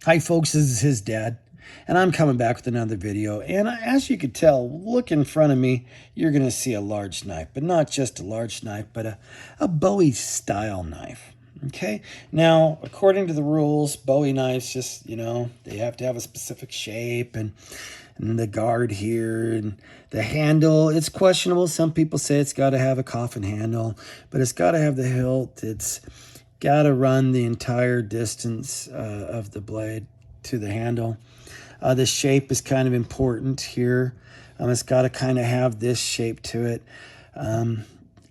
Hi folks, this is HisDad, and I'm coming back with another video. And as you can tell, look in front of me, you're going to see a large knife, but not just a large knife, but a Bowie style knife. Okay, now according to the rules, Bowie knives just, they have to have a specific shape and the guard here and the handle. It's questionable. Some people say it's got to have a coffin handle, but it's got to have the hilt. It's got to run the entire distance of the blade to the handle. The shape is kind of important here. It's got to kind of have this shape to it.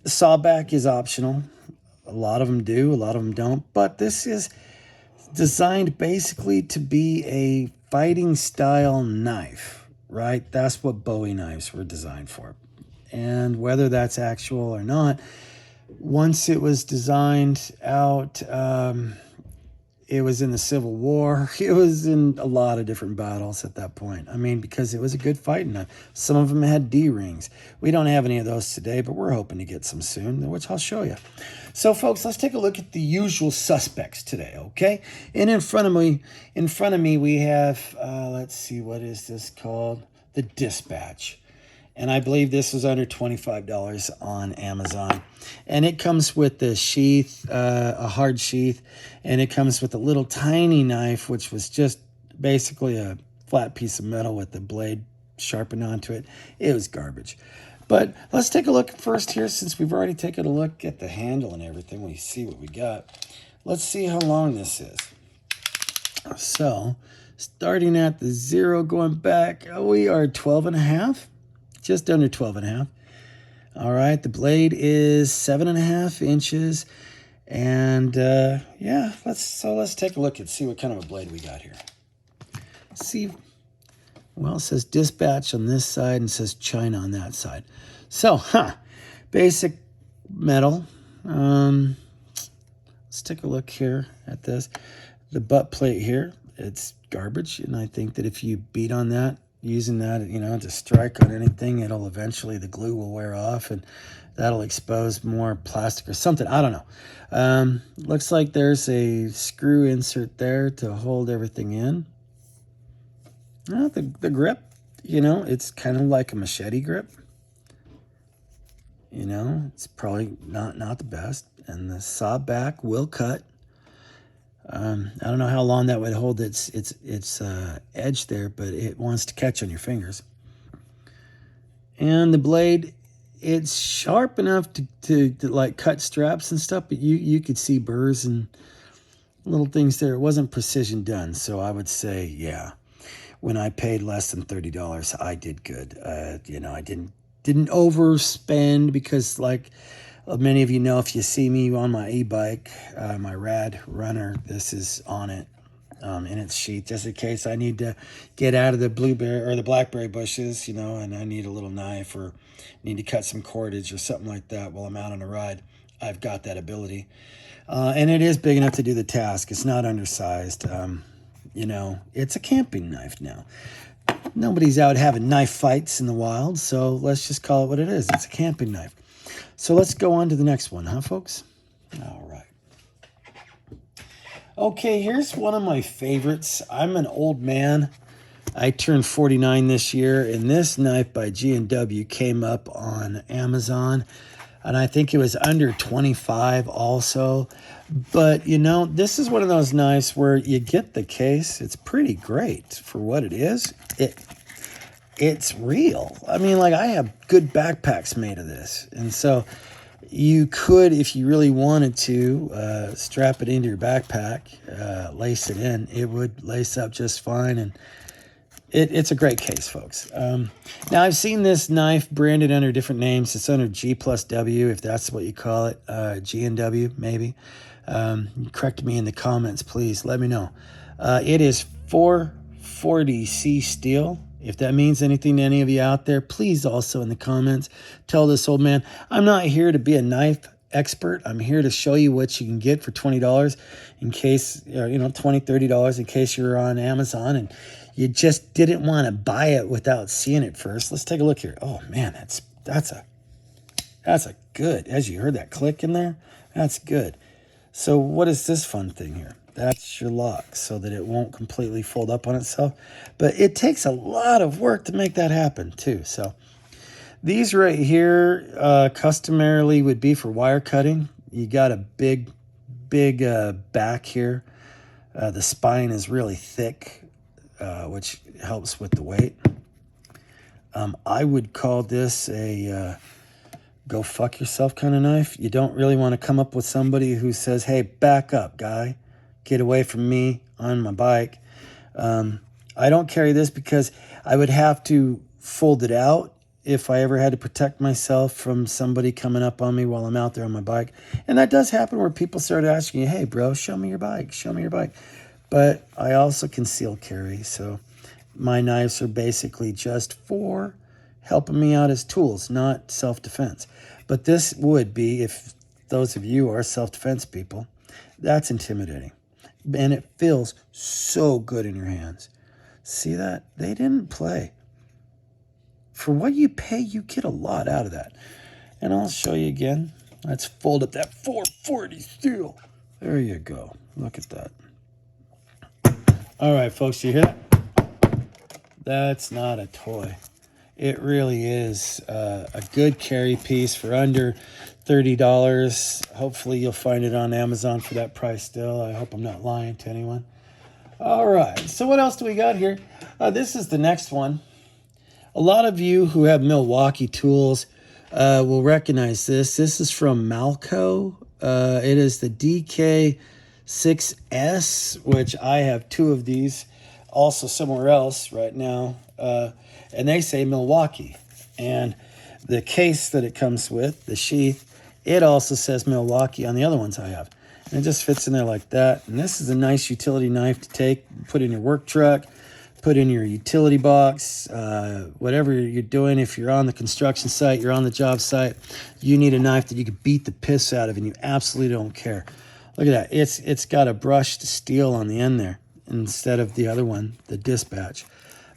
Sawback is optional. A lot of them do, a lot of them don't. But this is designed basically to be a fighting style knife, right? That's what Bowie knives were designed for. And whether that's actual or not, once it was designed out, it was in the Civil War. It was in a lot of different battles at that point. I mean, because it was a good fighting knife. Some of them had D-rings. We don't have any of those today, but we're hoping to get some soon, which I'll show you. So, folks, let's take a look at the usual suspects today, okay? And in front of me, we have, let's see, what is this called? The Dispatch. And I believe this was under $25 on Amazon. And it comes with the sheath, a hard sheath, and it comes with a little tiny knife, which was just basically a flat piece of metal with the blade sharpened onto it. It was garbage. But let's take a look first here, since we've already taken a look at the handle and everything. We see what we got. Let's see how long this is. So, starting at the 0, going back, we are 12 and a half. Just under 12 and a half. All right, the blade is 7.5 inches. And yeah, let's take a look and see what kind of a blade we got here. See, well, it says Dispatch on this side and it says China on that side. So, basic metal. Let's take a look here at this. The butt plate here, it's garbage. And I think that if you beat on that, using that, to strike on anything, the glue will wear off and that'll expose more plastic or something. I don't know. Looks like there's a screw insert there to hold everything in. The grip, it's kind of like a machete grip. It's probably not the best. And the saw back will cut. I don't know how long that would hold its edge there, but it wants to catch on your fingers. And the blade, it's sharp enough to like cut straps and stuff, but you could see burrs and little things there. It wasn't precision done, so I would say, yeah. When I paid less than $30, I did good. I didn't overspend, because like many of you know, if you see me on my e-bike, my Rad Runner, this is on it in its sheath, just in case I need to get out of the blueberry or the blackberry bushes, and I need a little knife or need to cut some cordage or something like that while I'm out on a ride. I've got that ability. And it is big enough to do the task. It's not undersized. It's a camping knife now. Nobody's out having knife fights in the wild, so let's just call it what it is. It's a camping knife. So let's go on to the next one, huh, folks? All right. Okay, here's one of my favorites. I'm an old man. I turned 49 this year, and this knife by G&W came up on Amazon, and I think it was under 25 also. But, this is one of those knives where you get the case. It's pretty great for what it is. It's real. I mean, like, I have good backpacks made of this. And so you could, if you really wanted to, strap it into your backpack, lace it in. It would lace up just fine. And it's a great case, folks. Now, I've seen this knife branded under different names. It's under G+W, if that's what you call it. G&W, maybe. Correct me in the comments, please. Let me know. It is 440C steel. If that means anything to any of you out there, please also in the comments tell this old man, I'm not here to be a knife expert. I'm here to show you what you can get for $20 in case, $20, $30 in case you're on Amazon and you just didn't want to buy it without seeing it first. Let's take a look here. Oh man, that's a good, as you heard that click in there, that's good. So what is this fun thing here? That's your lock so that it won't completely fold up on itself. But it takes a lot of work to make that happen too. So these right here customarily would be for wire cutting. You got a big back here. The spine is really thick, which helps with the weight. I would call this a go fuck yourself kind of knife. You don't really want to come up with somebody who says, hey, back up, guy. Get away from me on my bike. I don't carry this because I would have to fold it out if I ever had to protect myself from somebody coming up on me while I'm out there on my bike. And that does happen where people start asking you, hey, bro, show me your bike. Show me your bike. But I also conceal carry. So my knives are basically just for helping me out as tools, not self-defense. But this would be, if those of you are self-defense people, that's intimidating. And it feels so good in your hands. See that? They didn't play. For what you pay, you get a lot out of that. And I'll show you again. Let's fold up that 440 steel. There you go. Look at that. All right, folks, you hear that? That's not a toy. It really is a good carry piece for under $30. Hopefully you'll find it on Amazon for that price still. I hope I'm not lying to anyone. All right, so what else do we got here? This is the next one. A lot of you who have Milwaukee tools will recognize this. This is from Malco. It is the DK6S, which I have 2 of these also somewhere else right now. And they say Milwaukee. And the case that it comes with, the sheath, it also says Milwaukee on the other ones I have. And it just fits in there like that. And this is a nice utility knife to take, put in your work truck, put in your utility box, whatever you're doing. If you're on the construction site, you're on the job site, you need a knife that you can beat the piss out of and you absolutely don't care. Look at that. It's got a brushed steel on the end there instead of the other one, the Dispatch.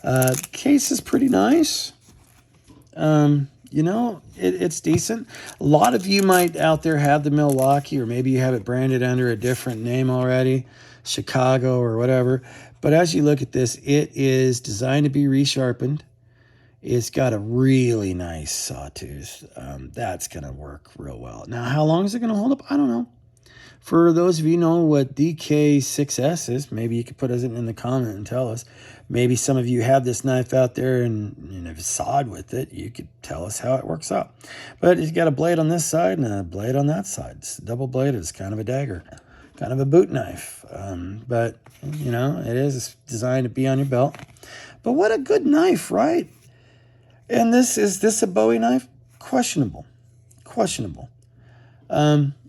The case is pretty nice. You know, it's decent. A lot of you might out there have the Milwaukee, or maybe you have it branded under a different name already, Chicago or whatever. But as you look at this, it is designed to be resharpened. It's got a really nice sawtooth. That's going to work real well. Now, how long is it going to hold up? I don't know. For those of you who know what DK6S is, maybe you could put us in the comment and tell us. Maybe some of you have this knife out there and have sawed with it. You could tell us how it works out. But it's got a blade on this side and a blade on that side. It's double bladed. It's kind of a dagger, kind of a boot knife. But, you know, it is designed to be on your belt. But what a good knife, right? And is this a Bowie knife? Questionable. Questionable.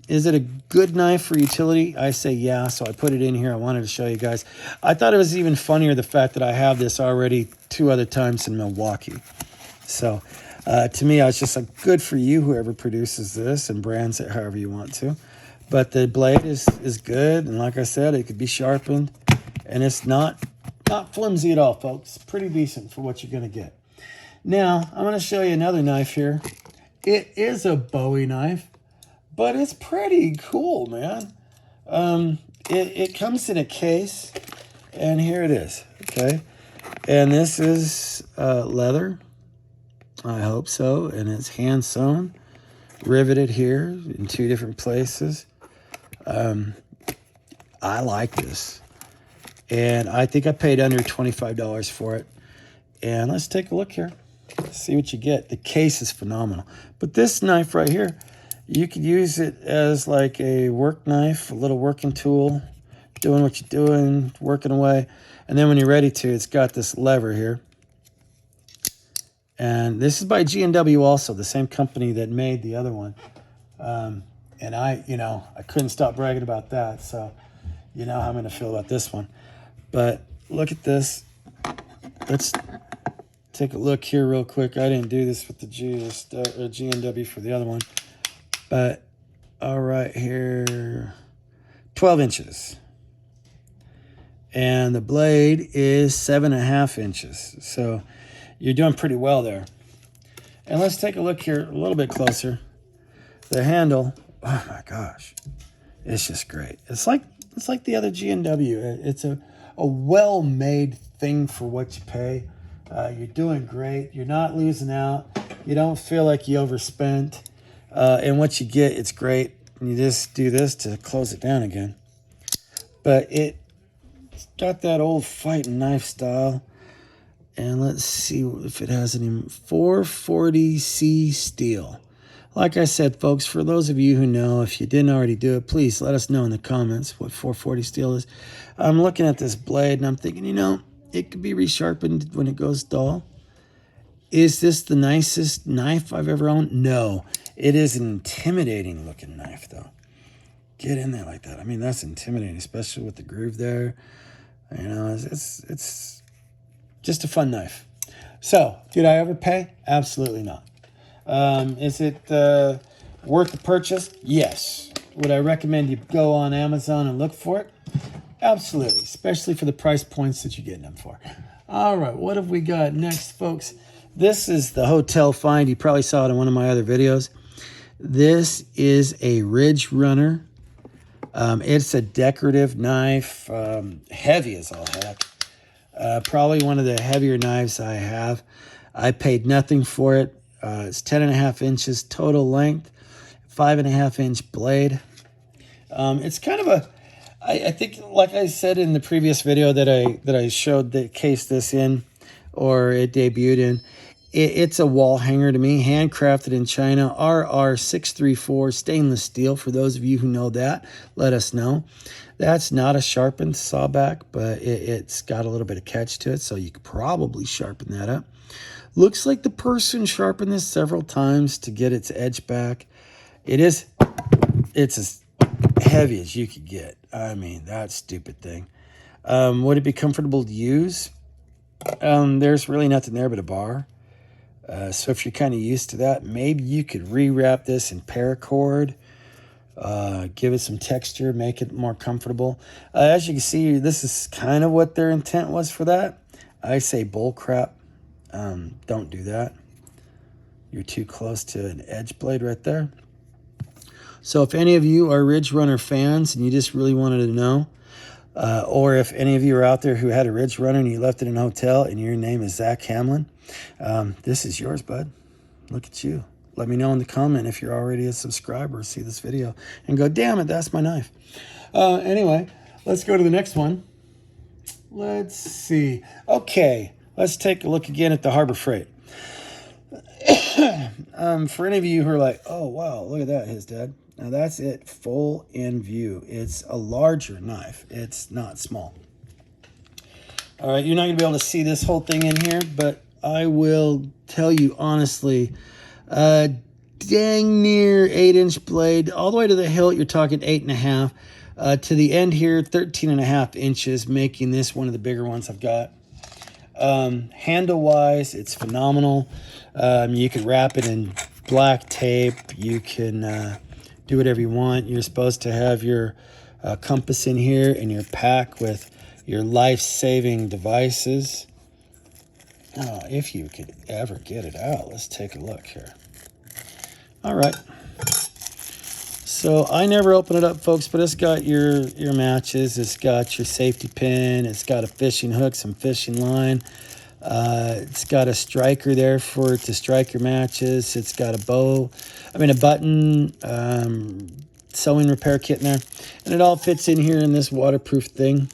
Is it a good knife for utility? I say yeah, so I put it in here. I wanted to show you guys. I thought it was even funnier the fact that I have this already 2 other times in Milwaukee. So to me, I was just like, good for you, whoever produces this and brands it however you want to. But the blade is good, and like I said, it could be sharpened, and it's not flimsy at all, folks. Pretty decent for what you're going to get. Now, I'm going to show you another knife here. It is a Bowie knife, but it's pretty cool, man. It comes in a case, and here it is, okay? And this is leather, I hope so, and it's hand sewn, riveted here in 2 different places. I like this, and I think I paid under $25 for it. And let's take a look here, see what you get. The case is phenomenal, but this knife right here, you could use it as like a work knife, a little working tool, doing what you're doing, working away. And then when you're ready to, it's got this lever here. And this is by G&W also, the same company that made the other one. And I couldn't stop bragging about that. So you know how I'm going to feel about this one. But look at this. Let's take a look here real quick. I didn't do this with the G&W for the other one. But all right, here, 12 inches. And the blade is 7.5 inches. So you're doing pretty well there. And let's take a look here a little bit closer. The handle, oh my gosh, it's just great. It's like it's like the other G&W. It's a well-made thing for what you pay. You're doing great. You're not losing out. You don't feel like you overspent. And what you get, it's great. And you just do this to close it down again. But it's got that old fighting knife style. And let's see if it has any 440C steel. Like I said, folks, for those of you who know, if you didn't already do it, please let us know in the comments what 440 steel is. I'm looking at this blade and I'm thinking, you know, it could be resharpened when it goes dull. Is this the nicest knife I've ever owned? No. It is an intimidating looking knife, though. Get in there like that. I mean, that's intimidating, especially with the groove there. You know, it's just a fun knife. So, did I overpay? Absolutely not. Is it worth the purchase? Yes. Would I recommend you go on Amazon and look for it? Absolutely, especially for the price points that you're getting them for. All right, what have we got next, folks? This is the hotel find. You probably saw it in one of my other videos. This is a Ridge Runner. It's a decorative knife, heavy as all heck. Probably one of the heavier knives I have. I paid nothing for it. It's 10.5 inches total length, 5.5 inch blade. It's kind of a, I think, like I said in the previous video that I showed the case this in, or it debuted in, it's a wall hanger to me, handcrafted in China, RR634 stainless steel. For those of you who know that, let us know. That's not a sharpened sawback, but it's got a little bit of catch to it, so you could probably sharpen that up. Looks like the person sharpened this several times to get its edge back. It's as heavy as you could get. I mean, that stupid thing. Would it be comfortable to use? There's really nothing there but a bar. So if you're kind of used to that, maybe you could rewrap this in paracord, give it some texture, make it more comfortable. As you can see, this is kind of what their intent was for that. I say bull crap. Don't do that. You're too close to an edge blade right there. So if any of you are Ridge Runner fans and you just really wanted to know, or if any of you are out there who had a Ridge Runner and you left it in a hotel and your name is Zach Hamlin, this is yours, bud. Look at you. Let me know in the comment if you're already a subscriber, see this video, and go, damn it, that's my knife. Anyway, let's go to the next one. Let's see. Okay, let's take a look again at the Harbor Freight. For any of you who are like, oh, wow, look at that, HisDad. Now, that's it, full in view. It's a larger knife. It's not small. All right, you're not going to be able to see this whole thing in here, but I will tell you honestly, dang near 8-inch blade. All the way to the hilt, you're talking 8.5. To the end here, 13.5 inches, making this one of the bigger ones I've got. Handle-wise, it's phenomenal. You can wrap it in black tape. You can do whatever you want. You're supposed to have your compass in here and your pack with your life-saving devices. Oh, if you could ever get it out. Let's take a look here. All right. So I never open it up, folks, but it's got your matches. It's got your safety pin. It's got a fishing hook, some fishing line. It's got a striker there to strike your matches. It's got a button, sewing repair kit in there. And it all fits in here in this waterproof thing.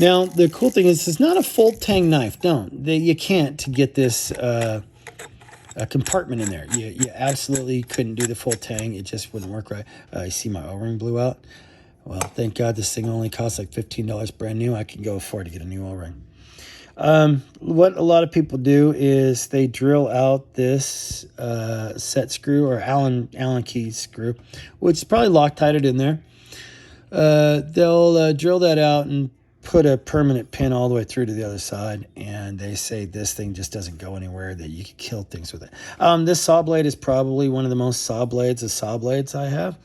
Now, the cool thing is it's not a full tang knife. You can't to get this a compartment in there. You absolutely couldn't do the full tang. It just wouldn't work right. I see my O-ring blew out. Well, thank God this thing only costs like $15 brand new. I can go afford to get a new O-ring. What a lot of people do is they drill out this set screw or Allen key screw, which is probably Loctited in there. They'll drill that out and put a permanent pin all the way through to the other side, and they say this thing just doesn't go anywhere, that you can kill things with it. This saw blade is probably one of the most saw blades I have.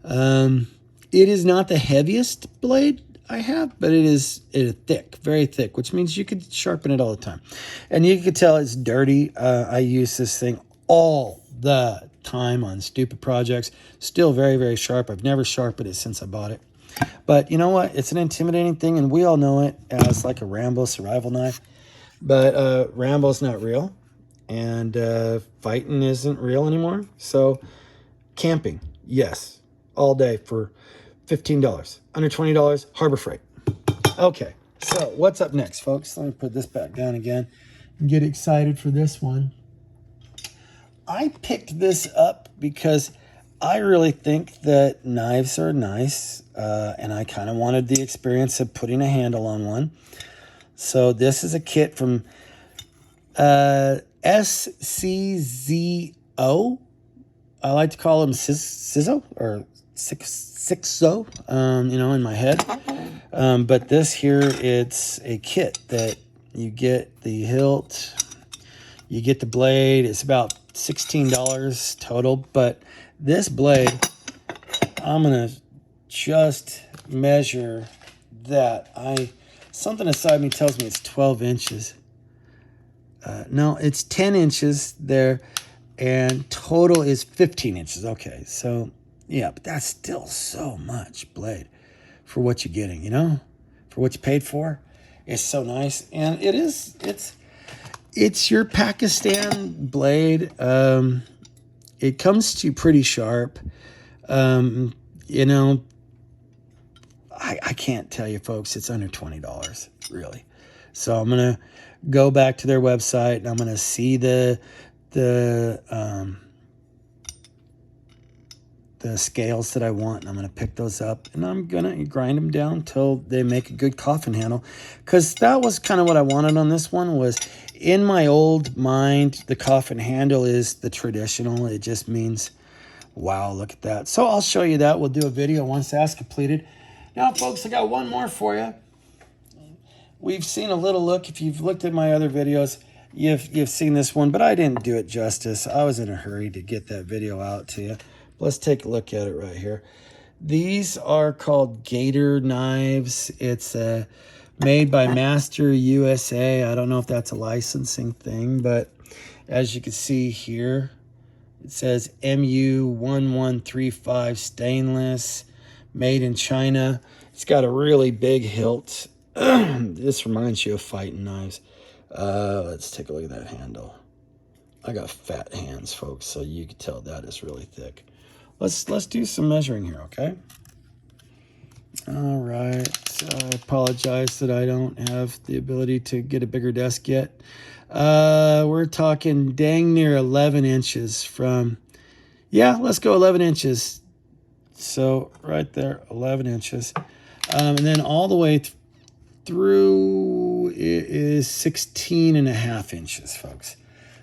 It is not the heaviest blade I have, but it is thick, very thick, which means you could sharpen it all the time. And you can tell it's dirty. I use this thing all the time on stupid projects. Still very, very sharp. I've never sharpened it since I bought it. But you know what? It's an intimidating thing, and we all know it as like a Rambo survival knife. But Rambo's not real, and fighting isn't real anymore. So camping, yes, all day for $15. Under $20, Harbor Freight. Okay, so what's up next, folks? Let me put this back down again and get excited for this one. I picked this up because I really think that knives are nice, and I kind of wanted the experience of putting a handle on one. So this is a kit from SCZO. I like to call them Sizzle or Sixo, in my head. But this here, it's a kit that you get the hilt, you get the blade. It's about $16 total. But this blade, I'm going to just measure that. Something inside me tells me it's 12 inches. No, it's 10 inches there, and total is 15 inches. Okay, so yeah, but that's still so much blade for what you're getting, for what you paid for. It's so nice, and it's your Pakistan blade. It comes to pretty sharp. I can't tell you, folks, it's under $20, really. So I'm going to go back to their website, and I'm going to see the scales that I want, and I'm going to pick those up, and I'm going to grind them down until they make a good coffin handle, because that was kind of what I wanted on this one. Was in my old mind, the coffin handle is the traditional. It just means, wow, look at that. So I'll show you that. We'll do a video once that's completed. Now, folks, I got one more for you. We've seen a little look. If you've looked at my other videos, you've seen this one, but I didn't do it justice. I was in a hurry to get that video out to you. Let's take a look at it right here. These are called Gator knives. It's made by Master USA. I don't know if that's a licensing thing, but as you can see here, it says MU1135 stainless, made in China. It's got a really big hilt. This reminds you of fighting knives. Let's take a look at that handle. I got fat hands, folks, so you can tell that is really thick. Let's do some measuring here, okay? All right. So I apologize that I don't have the ability to get a bigger desk yet. We're talking dang near 11 inches from, yeah, let's go 11 inches. So right there, 11 inches. And then all the way through it is 16 and a half inches, folks.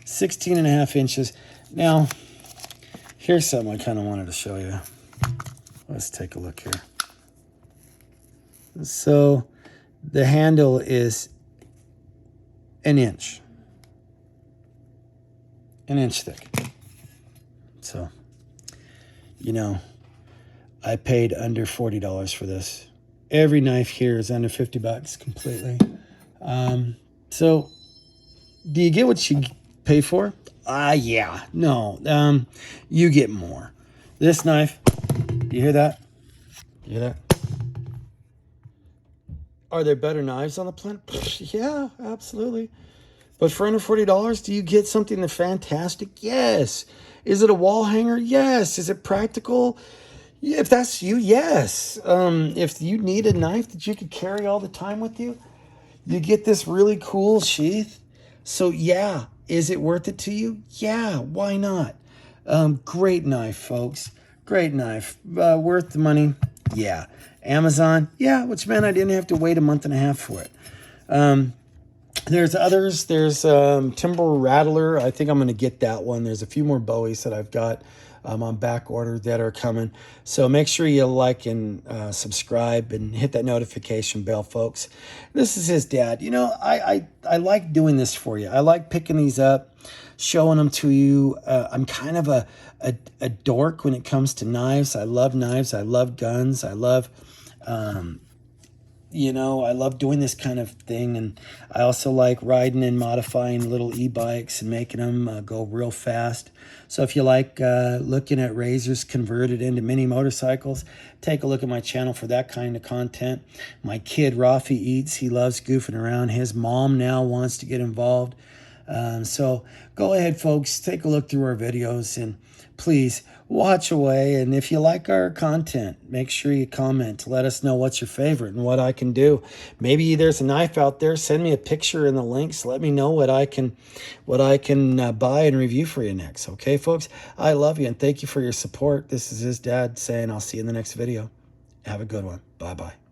16 and a half inches. Now, here's something I kind of wanted to show you. Let's take a look here. So the handle is an inch thick. So, I paid under $40 for this. Every knife here is under $50 completely. So do you get what you pay for? Yeah. No. You get more. This knife, you hear that? You hear that? Are there better knives on the planet? Yeah, absolutely. But for under $40, do you get something that's fantastic? Yes. Is it a wall hanger? Yes. Is it practical? Yeah, if that's you, yes. If you need a knife that you could carry all the time with you, you get this really cool sheath. So yeah, is it worth it to you? Yeah, why not? Great knife, folks. Great knife. Worth the money? Yeah. Amazon? Yeah, which meant I didn't have to wait a month and a half for it. There's others. There's Timber Rattler. I think I'm going to get that one. There's a few more Bowies that I've got on back order that are coming. So make sure you like and subscribe and hit that notification bell, folks. This is HisDad. I like doing this for you. I like picking these up, showing them to you. I'm kind of a dork when it comes to knives. I love knives. I love guns. I love you know, I love doing this kind of thing. And I also like riding and modifying little e-bikes and making them go real fast. So if you like looking at razors converted into mini motorcycles, take a look at my channel for that kind of content. My kid Rafi eats. He loves goofing around. His mom now wants to get involved. So go ahead, folks, take a look through our videos and please watch away. And if you like our content, make sure you comment. Let us know what's your favorite and what I can do. Maybe there's a knife out there. Send me a picture in the links. Let me know what I can buy and review for you next. Okay, folks? I love you and thank you for your support. This is HisDad saying I'll see you in the next video. Have a good one. Bye-bye.